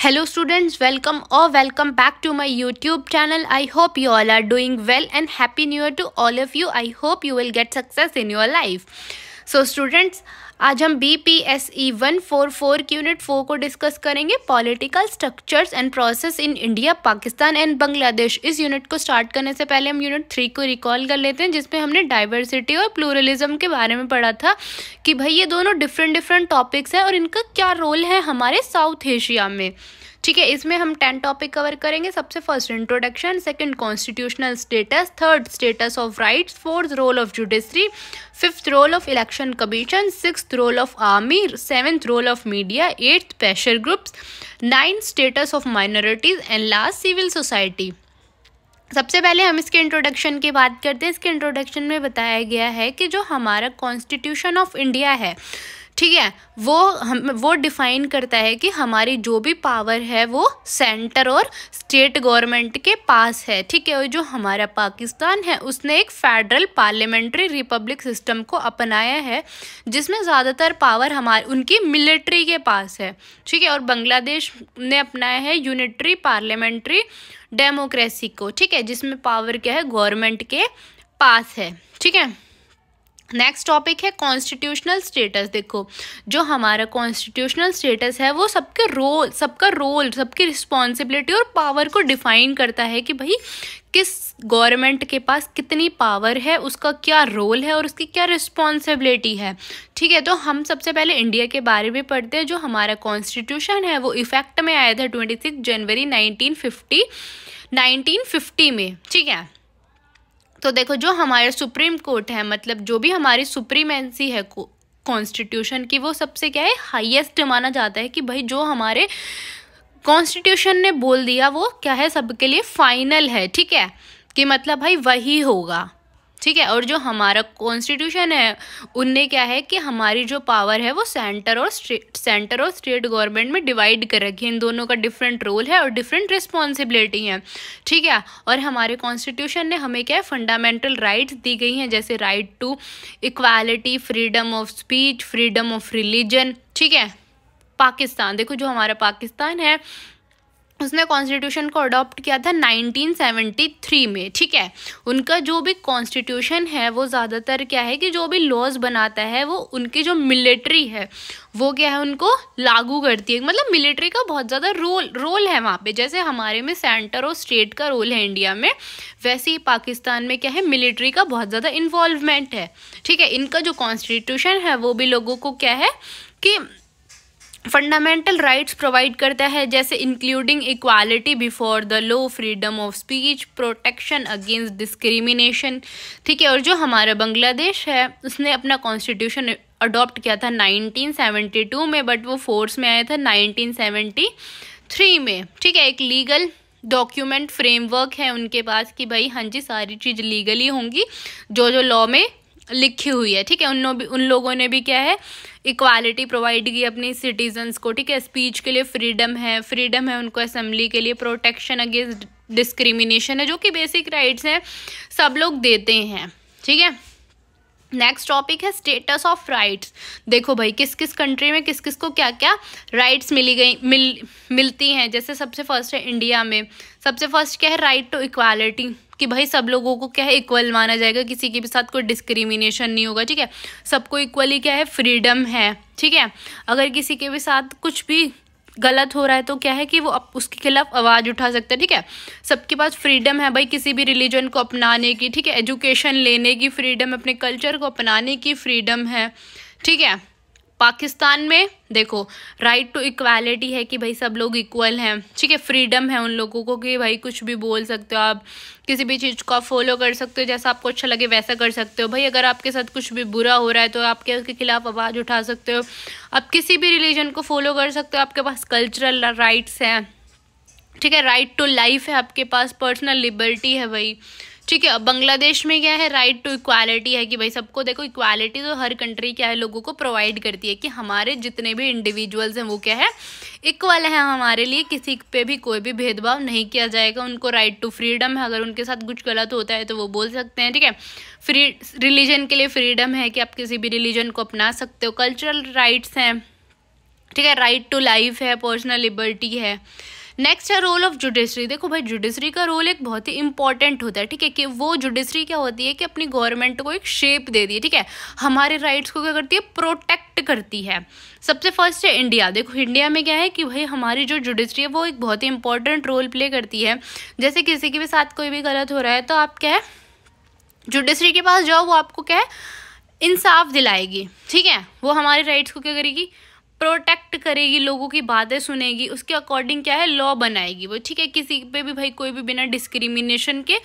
Hello students, welcome back to my YouTube channel. I hope you all are doing well and happy new year to all of you. I hope you will get success in your life. So students, आज हम BPSE 144 की unit 4 को discuss करेंगे, political structures and process in India, Pakistan and Bangladesh. इस unit को start करने से पहले हम यूनिट 3 को रिकॉल कर लेते हैं, जिसमें हमने डाइवर्सिटी और प्लूरलिज्म के बारे में पढ़ा था कि भाई ये दोनों डिफरेंट टॉपिक्स हैं और इनका क्या रोल है हमारे साउथ एशिया में। ठीक है, इसमें हम 10 टॉपिक कवर करेंगे। सबसे first introduction, second constitutional status, third status of rights, fourth role of judiciary, fifth role of election commission, sixth role of army, seventh role of media, eighth pressure groups, ninth status of minorities and last civil society. सबसे पहले हम इसके introduction की बात करते हैं। इसके introduction में बताया गया है कि जो हमारा कॉन्स्टिट्यूशन ऑफ इंडिया है, ठीक है, वो डिफाइन करता है कि हमारी जो भी पावर है वो सेंटर और स्टेट गवर्नमेंट के पास है। ठीक है, और जो हमारा पाकिस्तान है उसने एक फेडरल पार्लियामेंट्री रिपब्लिक सिस्टम को अपनाया है, जिसमें ज़्यादातर पावर उनकी मिलिट्री के पास है। ठीक है, और बांग्लादेश ने अपनाया है यूनिटरी पार्लियामेंट्री डेमोक्रेसी को। ठीक है, जिसमें पावर क्या है, गवर्नमेंट के पास है। ठीक है, नेक्स्ट टॉपिक है कॉन्स्टिट्यूशनल स्टेटस। देखो, जो हमारा कॉन्स्टिट्यूशनल स्टेटस है वो सबका रोल, सबकी रिस्पॉन्सिबिलिटी और पावर को डिफाइन करता है कि भाई किस गवर्नमेंट के पास कितनी पावर है, उसका क्या रोल है और उसकी क्या रिस्पॉन्सिबिलिटी है। ठीक है, तो हम सबसे पहले इंडिया के बारे में पढ़ते हैं। जो हमारा कॉन्स्टिट्यूशन है वो इफेक्ट में आया था 26 जनवरी 1950 में। ठीक है, तो देखो, जो हमारे सुप्रीम कोर्ट है, मतलब जो भी हमारी सुप्रीमेंसी है कॉन्स्टिट्यूशन की, वो सबसे क्या है, हाईएस्ट माना जाता है कि भाई जो हमारे कॉन्स्टिट्यूशन ने बोल दिया वो क्या है, सबके लिए फाइनल है। ठीक है, कि मतलब भाई वही होगा। ठीक है, और जो हमारा कॉन्स्टिट्यूशन है उनने क्या है कि हमारी जो पावर है वो सेंटर और स्टेट गवर्नमेंट में डिवाइड कर रखी है। इन दोनों का डिफरेंट रोल है और डिफरेंट रिस्पॉन्सिबिलिटी है। ठीक है, और हमारे कॉन्स्टिट्यूशन ने हमें क्या है, फंडामेंटल राइट्स दी गई हैं, जैसे right to equality, freedom of speech, freedom of religion. ठीक है, पाकिस्तान, देखो जो हमारा पाकिस्तान है उसने कॉन्स्टिट्यूशन को अडॉप्ट किया था 1973 में। ठीक है, उनका जो भी कॉन्स्टिट्यूशन है वो ज़्यादातर क्या है कि जो भी लॉज बनाता है वो उनकी जो मिलिट्री है वो क्या है, उनको लागू करती है। मतलब मिलिट्री का बहुत ज़्यादा रोल है वहाँ पे। जैसे हमारे में सेंटर और स्टेट का रोल है इंडिया में, वैसे ही पाकिस्तान में क्या है, मिलिट्री का बहुत ज़्यादा इन्वॉल्वमेंट है। ठीक है, इनका जो कॉन्स्टिट्यूशन है वो भी लोगों को क्या है कि फंडामेंटल राइट्स प्रोवाइड करता है, जैसे including equality before the law, freedom of speech, protection against discrimination. ठीक है, और जो हमारा बांग्लादेश है उसने अपना कॉन्स्टिट्यूशन अडॉप्ट किया था 1972 में, बट वो फोर्स में आया था 1973 में। ठीक है, एक लीगल डॉक्यूमेंट फ्रेमवर्क है उनके पास कि भाई हाँ जी, सारी चीज़ लीगली होंगी जो लॉ में लिखी हुई है। ठीक है, उन लोगों ने भी क्या है, इक्वालिटी प्रोवाइड की अपनी सिटीजन्स को। ठीक है, स्पीच के लिए फ्रीडम है उनको, असेंबली के लिए, प्रोटेक्शन अगेंस्ट डिस्क्रिमिनेशन है, जो कि बेसिक राइट्स हैं, सब लोग देते हैं। ठीक है, नेक्स्ट टॉपिक है स्टेटस ऑफ राइट्स। देखो भाई, किस किस कंट्री में किस किस को क्या क्या राइट्स मिलती हैं। जैसे सबसे फर्स्ट है इंडिया में, सबसे फर्स्ट क्या है, राइट टू इक्वालिटी, कि भाई सब लोगों को क्या है, इक्वल माना जाएगा, किसी के भी साथ कोई डिस्क्रिमिनेशन नहीं होगा। ठीक है, सबको इक्वली क्या है, फ्रीडम है। ठीक है, अगर किसी के भी साथ कुछ भी गलत हो रहा है तो क्या है कि वो उसके खिलाफ आवाज़ उठा सकते हैं। ठीक है, सबके पास फ्रीडम है भाई किसी भी रिलीजन को अपनाने की। ठीक है, एजुकेशन लेने की फ्रीडम, अपने कल्चर को अपनाने की फ्रीडम है। ठीक है, पाकिस्तान में देखो राइट टू इक्वालिटी है कि भाई सब लोग इक्वल हैं। ठीक है, फ्रीडम है उन लोगों को कि भाई कुछ भी बोल सकते हो, आप किसी भी चीज़ को आप फॉलो कर सकते हो, जैसा आपको अच्छा लगे वैसा कर सकते हो। भाई अगर आपके साथ कुछ भी बुरा हो रहा है तो आप क्या उसके खिलाफ आवाज़ उठा सकते हो। आप किसी भी रिलीजन को फॉलो कर सकते हो, आपके पास कल्चरल राइट्स हैं। ठीक है, राइट टू लाइफ है आपके पास, पर्सनल लिबर्टी है भाई। ठीक है, अब बांग्लादेश में क्या है, राइट टू इक्वालिटी है कि भाई सबको, देखो इक्वालिटी तो हर कंट्री क्या है, लोगों को प्रोवाइड करती है कि हमारे जितने भी इंडिविजुअल्स हैं वो क्या है, इक्वल है हमारे लिए, किसी पे भी कोई भी भेदभाव नहीं किया जाएगा। उनको राइट टू फ्रीडम है, अगर उनके साथ कुछ गलत होता है तो वो बोल सकते हैं। ठीक है, रिलीजन के लिए फ्रीडम है कि आप किसी भी रिलीजन को अपना सकते हो। कल्चरल राइट्स हैं, ठीक है, राइट टू लाइफ है, पर्सनल लिबर्टी है। नेक्स्ट है रोल ऑफ जुडिशरी। देखो भाई जुडिशरी का रोल एक बहुत ही इंपॉर्टेंट होता है, ठीक है, कि वो जुडिशरी क्या होती है कि अपनी गवर्नमेंट को एक शेप दे दी है, ठीक है, हमारे राइट्स को क्या करती है, प्रोटेक्ट करती है। सबसे फर्स्ट है इंडिया। देखो इंडिया में क्या है कि भाई हमारी जो जुडिशरी है वो एक बहुत ही इंपॉर्टेंट रोल प्ले करती है। जैसे किसी के भी साथ कोई भी गलत हो रहा है तो आप क्या है, जुडिशरी के पास जाओ, वो आपको क्या है, इंसाफ दिलाएगी, ठीक है, वो हमारे राइट्स को क्या करेगी, प्रोटेक्ट करेगी, लोगों की बातें सुनेगी, उसके अकॉर्डिंग क्या है, लॉ बनाएगी वो, ठीक है, किसी पे भी भाई कोई भी बिना डिस्क्रिमिनेशन के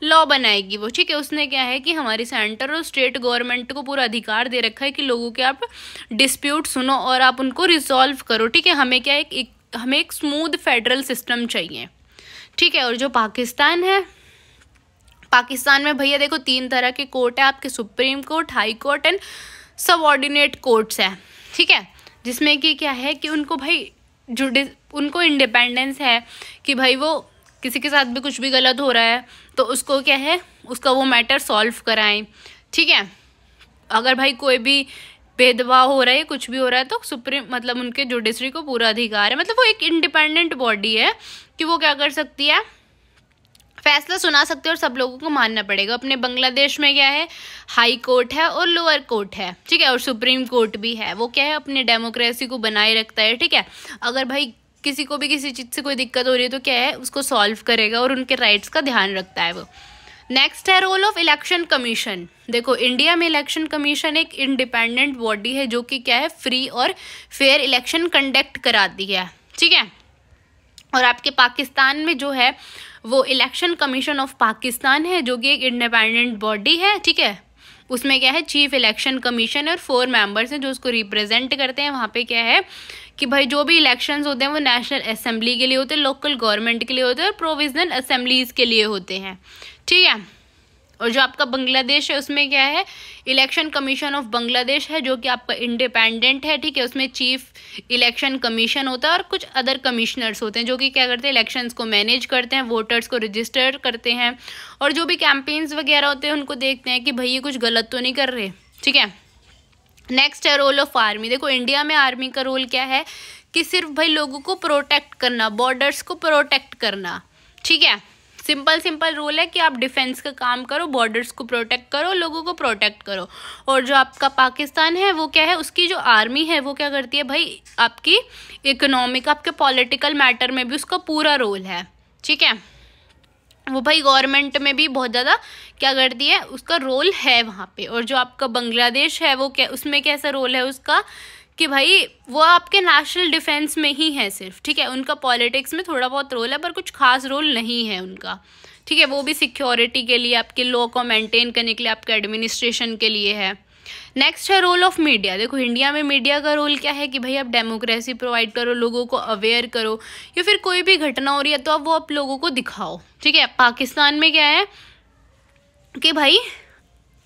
लॉ बनाएगी वो, ठीक है। उसने क्या है कि हमारी सेंटर और स्टेट गवर्नमेंट को पूरा अधिकार दे रखा है कि लोगों के आप डिस्प्यूट सुनो और आप उनको रिजॉल्व करो, ठीक है। हमें क्या है, हमें एक स्मूथ फेडरल सिस्टम चाहिए, ठीक है। और जो पाकिस्तान है, पाकिस्तान में भैया देखो 3 तरह के कोर्ट है आपके, supreme court, high court and subordinate courts है, ठीक है, जिसमें कि क्या है कि उनको भाई उनको इंडिपेंडेंस है कि भाई वो किसी के साथ भी कुछ भी गलत हो रहा है तो उसको क्या है, उसका वो मैटर सॉल्व कराएं, ठीक है। अगर भाई कोई भी भेदभाव हो रहा है, कुछ भी हो रहा है, तो सुप्रीम मतलब उनके जुडिशरी को पूरा अधिकार है, मतलब वो एक इंडिपेंडेंट बॉडी है कि वो क्या कर सकती है, फैसला सुना सकते हैं और सब लोगों को मानना पड़ेगा। अपने बांग्लादेश में क्या है, हाई कोर्ट है और लोअर कोर्ट है, ठीक है, और सुप्रीम कोर्ट भी है। वो क्या है, अपने डेमोक्रेसी को बनाए रखता है, ठीक है। अगर भाई किसी को भी किसी चीज़ से कोई दिक्कत हो रही है तो क्या है, उसको सॉल्व करेगा और उनके राइट्स का ध्यान रखता है वो। नेक्स्ट है रोल ऑफ इलेक्शन कमीशन। देखो इंडिया में इलेक्शन कमीशन एक इंडिपेंडेंट बॉडी है जो कि क्या है, फ्री और फेयर इलेक्शन कंडक्ट कराती है, ठीक है। और आपके पाकिस्तान में जो है वो इलेक्शन कमीशन ऑफ पाकिस्तान है जो कि एक इंडिपेंडेंट बॉडी है, ठीक है। उसमें क्या है, चीफ इलेक्शन कमीशन और 4 मेंबर्स हैं जो उसको रिप्रेजेंट करते हैं। वहाँ पे क्या है कि भाई जो भी इलेक्शंस होते हैं वो नेशनल असेंबली के लिए होते हैं, लोकल गवर्नमेंट के लिए होते हैं और प्रोविजनल असेंबलीज के लिए होते हैं, ठीक है। और जो आपका बांग्लादेश है उसमें क्या है, इलेक्शन कमीशन ऑफ बांग्लादेश है जो कि आपका इंडिपेंडेंट है, ठीक है। उसमें चीफ इलेक्शन कमीशन होता है और कुछ अदर कमिश्नर्स होते हैं जो कि क्या करते हैं, इलेक्शंस को मैनेज करते हैं, वोटर्स को रजिस्टर करते हैं और जो भी कैंपेन्स वगैरह होते हैं उनको देखते हैं कि भाई ये कुछ गलत तो नहीं कर रहे, ठीक है। नेक्स्ट है रोल ऑफ आर्मी। देखो इंडिया में आर्मी का रोल क्या है कि सिर्फ भाई लोगों को प्रोटेक्ट करना, बॉर्डर्स को प्रोटेक्ट करना, ठीक है। सिंपल रूल है कि आप डिफेंस का काम करो, बॉर्डर्स को प्रोटेक्ट करो, लोगों को प्रोटेक्ट करो। और जो आपका पाकिस्तान है वो क्या है, उसकी जो आर्मी है वो क्या करती है भाई, आपकी इकोनॉमिक, आपके पॉलिटिकल मैटर में भी उसका पूरा रोल है, ठीक है। वो भाई गवर्नमेंट में भी बहुत ज़्यादा क्या करती है, उसका रोल है वहाँ पे। और जो आपका बांग्लादेश है वो क्या, उसमें कैसा रोल है उसका कि भाई वो आपके नेशनल डिफेंस में ही है सिर्फ, ठीक है। उनका पॉलिटिक्स में थोड़ा बहुत रोल है पर कुछ खास रोल नहीं है उनका, ठीक है। वो भी सिक्योरिटी के लिए, आपके लॉ को मेंटेन करने के लिए, आपके एडमिनिस्ट्रेशन के लिए है। नेक्स्ट है रोल ऑफ मीडिया। देखो इंडिया में मीडिया का रोल क्या है कि भाई आप डेमोक्रेसी प्रोवाइड करो, लोगों को अवेयर करो, या फिर कोई भी घटना हो रही है तो आप वो आप लोगों को दिखाओ, ठीक है। पाकिस्तान में क्या है कि भाई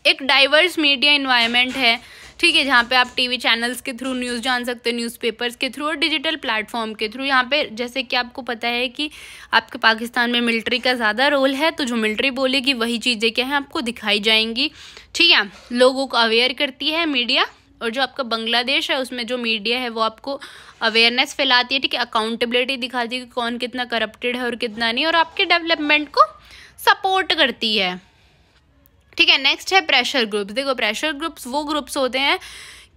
एक डाइवर्स मीडिया इन्वायरमेंट है, ठीक है, जहाँ पे आप टीवी चैनल्स के थ्रू न्यूज़ जान सकते हो, न्यूज़पेपर्स के थ्रू और डिजिटल प्लेटफॉर्म के थ्रू। यहाँ पे जैसे कि आपको पता है कि आपके पाकिस्तान में मिलिट्री का ज़्यादा रोल है, तो जो मिलिट्री बोलेगी वही चीज़ें क्या है आपको दिखाई जाएंगी, ठीक है। लोगों को अवेयर करती है मीडिया। और जो आपका बांग्लादेश है उसमें जो मीडिया है वो आपको अवेयरनेस फैलाती है, ठीक है, अकाउंटेबिलिटी दिखाती है कि कौन कितना करप्टेड है और कितना नहीं, और आपके डेवलपमेंट को सपोर्ट करती है, ठीक है। नेक्स्ट है प्रेशर ग्रुप्स। देखो प्रेशर ग्रुप्स वो ग्रुप्स होते हैं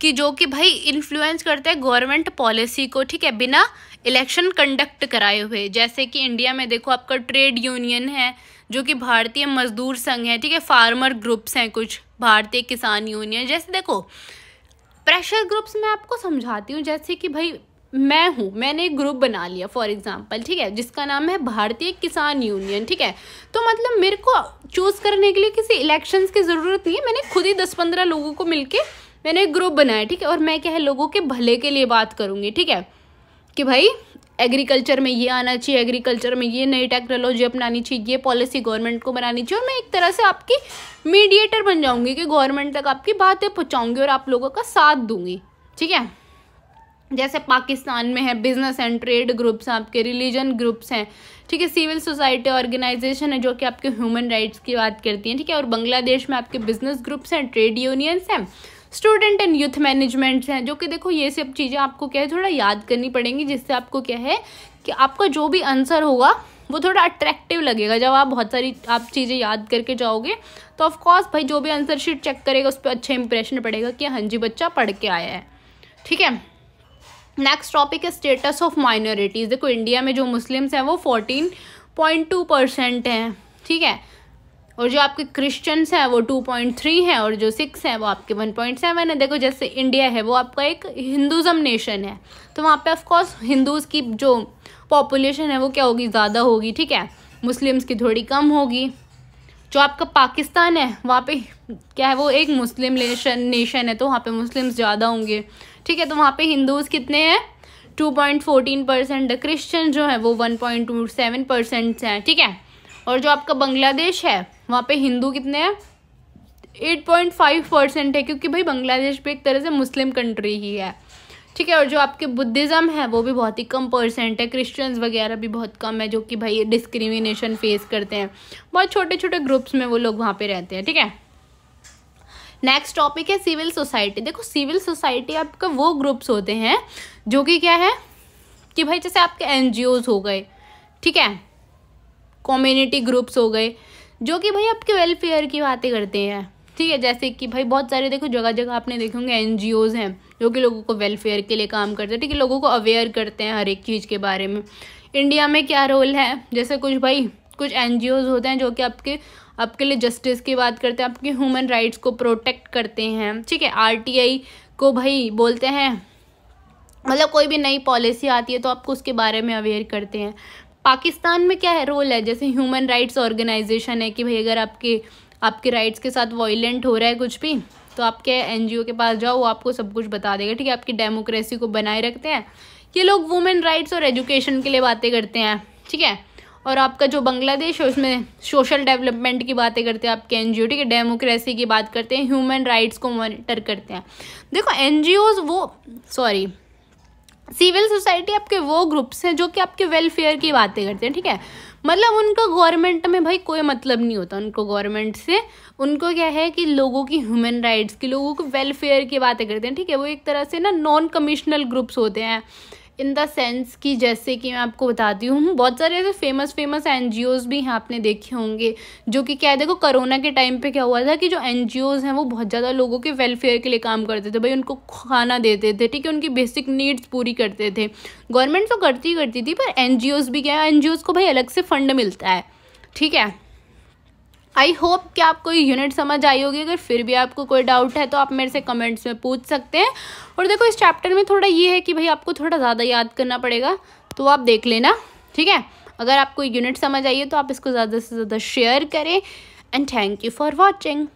कि जो कि भाई इन्फ्लुएंस करते हैं गवर्नमेंट पॉलिसी को, ठीक है, बिना इलेक्शन कंडक्ट कराए हुए। जैसे कि इंडिया में देखो आपका ट्रेड यूनियन है जो कि भारतीय मजदूर संघ है, ठीक है, फार्मर ग्रुप्स हैं कुछ, भारतीय किसान यूनियन। जैसे देखो प्रेशर ग्रुप्स मैं आपको समझाती हूँ, जैसे कि भाई मैं हूँ, मैंने एक ग्रुप बना लिया फॉर एग्जांपल, ठीक है, जिसका नाम है भारतीय किसान यूनियन, ठीक है। तो मतलब मेरे को चूज़ करने के लिए किसी इलेक्शंस की ज़रूरत नहीं है, मैंने खुद ही 10-15 लोगों को मिलके मैंने एक ग्रुप बनाया, ठीक है। और मैं क्या है लोगों के भले के लिए बात करूँगी, ठीक है, कि भाई एग्रीकल्चर में ये आना चाहिए, एग्रीकल्चर में ये नई टेक्नोलॉजी अपनानी चाहिए, ये पॉलिसी गवर्नमेंट को बनानी चाहिए। और मैं एक तरह से आपकी मीडिएटर बन जाऊँगी कि गवर्नमेंट तक आपकी बातें पहुँचाऊँगी और आप लोगों का साथ दूँगी, ठीक है। जैसे पाकिस्तान में है बिजनेस एंड ट्रेड ग्रुप्स, आपके रिलीजन ग्रुप्स हैं, ठीक है, सिविल सोसाइटी ऑर्गेनाइजेशन है जो कि आपके ह्यूमन राइट्स की बात करती हैं, ठीक है। और बांग्लादेश में आपके बिजनेस ग्रुप्स हैं, ट्रेड यूनियंस हैं, स्टूडेंट एंड यूथ मैनेजमेंट हैं, जो कि देखो ये सब चीज़ें आपको क्या है थोड़ा याद करनी पड़ेंगी, जिससे आपको क्या है कि आपका जो भी आंसर होगा वो थोड़ा अट्रैक्टिव लगेगा। जब आप बहुत सारी आप चीज़ें याद करके जाओगे तो ऑफकोर्स भाई जो भी आंसर शीट चेक करेगा उस पर अच्छा इंप्रेशन पड़ेगा कि हाँ जी बच्चा पढ़ के आया है। ठीक है, नेक्स्ट टॉपिक है स्टेटस ऑफ माइनॉरिटीज़। देखो इंडिया में जो मुस्लिम्स हैं वो 14.2% हैं। ठीक है, और जो आपके क्रिश्चियंस हैं वो 2.3 हैं, और जो सिख्स हैं वो आपके 1.7 है। देखो जैसे इंडिया है वो आपका एक हिंदुज़म नेशन है, तो वहाँ पे ऑफकोर्स हिंदूज़ की जो पॉपुलेशन है वो क्या होगी, ज़्यादा होगी। ठीक है, मुस्लिम्स की थोड़ी कम होगी। जो आपका पाकिस्तान है वहाँ पे क्या है, वो एक मुस्लिम नेशन है, तो वहाँ पे मुस्लिम्स ज़्यादा होंगे। ठीक है, तो वहाँ पे हिंदूज़ कितने हैं, 2.14%। क्रिश्चियन जो है वो 1.27% हैं। ठीक है, और जो आपका बांग्लादेश है वहाँ पे हिंदू कितने हैं, 8.5% है, क्योंकि भाई बांग्लादेश भी एक तरह से मुस्लिम कंट्री ही है। ठीक है, और जो आपके बुद्धिज़्म है वो भी बहुत ही कम परसेंट है। क्रिश्चियंस वगैरह भी बहुत कम है, जो कि भाई डिस्क्रिमिनेशन फेस करते हैं। बहुत छोटे छोटे ग्रुप्स में वो लोग वहाँ पे रहते हैं। ठीक है, नेक्स्ट टॉपिक है सिविल सोसाइटी। देखो सिविल सोसाइटी आपका वो ग्रुप्स होते हैं जो कि क्या है कि भाई जैसे आपके NGOs हो गए, ठीक है, कम्युनिटी ग्रुप्स हो गए, जो कि भाई आपके वेलफेयर की बातें करते हैं। ठीक है, जैसे कि भाई बहुत सारे देखो जगह जगह आपने देखे होंगे NGOs हैं जो कि लोगों को वेलफेयर के लिए काम करते हैं। ठीक है, लोगों को अवेयर करते हैं हर एक चीज़ के बारे में। इंडिया में क्या रोल है, जैसे कुछ NGOs होते हैं जो कि आपके लिए जस्टिस की बात करते हैं, आपके ह्यूमन राइट्स को प्रोटेक्ट करते हैं। ठीक है, RTI को भाई बोलते हैं, मतलब कोई भी नई पॉलिसी आती है तो आपको उसके बारे में अवेयर करते हैं। पाकिस्तान में क्या है रोल है, जैसे ह्यूमन राइट्स ऑर्गेनाइजेशन है कि भाई अगर आपके राइट्स के साथ वायलेंट हो रहा है कुछ भी, तो आपके NGO के पास जाओ, वो आपको सब कुछ बता देगा। ठीक है, आपकी डेमोक्रेसी को बनाए रखते हैं ये लोग। वुमेन राइट्स और एजुकेशन के लिए बातें करते हैं। ठीक है, और आपका जो बांग्लादेश है उसमें सोशल डेवलपमेंट की बातें करते हैं आपके NGO। ठीक है, डेमोक्रेसी की बात करते हैं, ह्यूमन राइट्स को मॉनिटर करते हैं। देखो सिविल सोसाइटी आपके वो ग्रुप्स हैं जो कि आपके वेलफेयर की बातें करते हैं। ठीक है, मतलब उनका गवर्नमेंट में भाई कोई मतलब नहीं होता उनको गवर्नमेंट से। उनको क्या है कि लोगों की ह्यूमन राइट्स की, लोगों को वेलफेयर की बातें करते हैं। ठीक है, वो एक तरह से ना नॉन कमिश्नल ग्रुप्स होते हैं, इन द सेंस कि जैसे कि मैं आपको बताती हूँ बहुत सारे ऐसे फेमस NGOs भी हैं, आपने देखे होंगे, जो कि क्या है, देखो कोरोना के टाइम पे क्या हुआ था कि जो NGOs हैं वो बहुत ज़्यादा लोगों के वेलफेयर के लिए काम करते थे। भाई उनको खाना देते थे, ठीक है, उनकी बेसिक नीड्स पूरी करते थे। गवर्नमेंट तो करती थी, पर NGOs भी क्या है, NGOs को भाई अलग से फंड मिलता है। ठीक है, आई होप कि आपको ये यूनिट समझ आई होगी। अगर फिर भी आपको कोई डाउट है तो आप मेरे से कमेंट्स में पूछ सकते हैं। और देखो इस चैप्टर में थोड़ा ये है कि भाई आपको थोड़ा ज़्यादा याद करना पड़ेगा, तो आप देख लेना। ठीक है, अगर आपको यूनिट समझ आई है तो आप इसको ज़्यादा से ज़्यादा शेयर करें। And thank you for watching.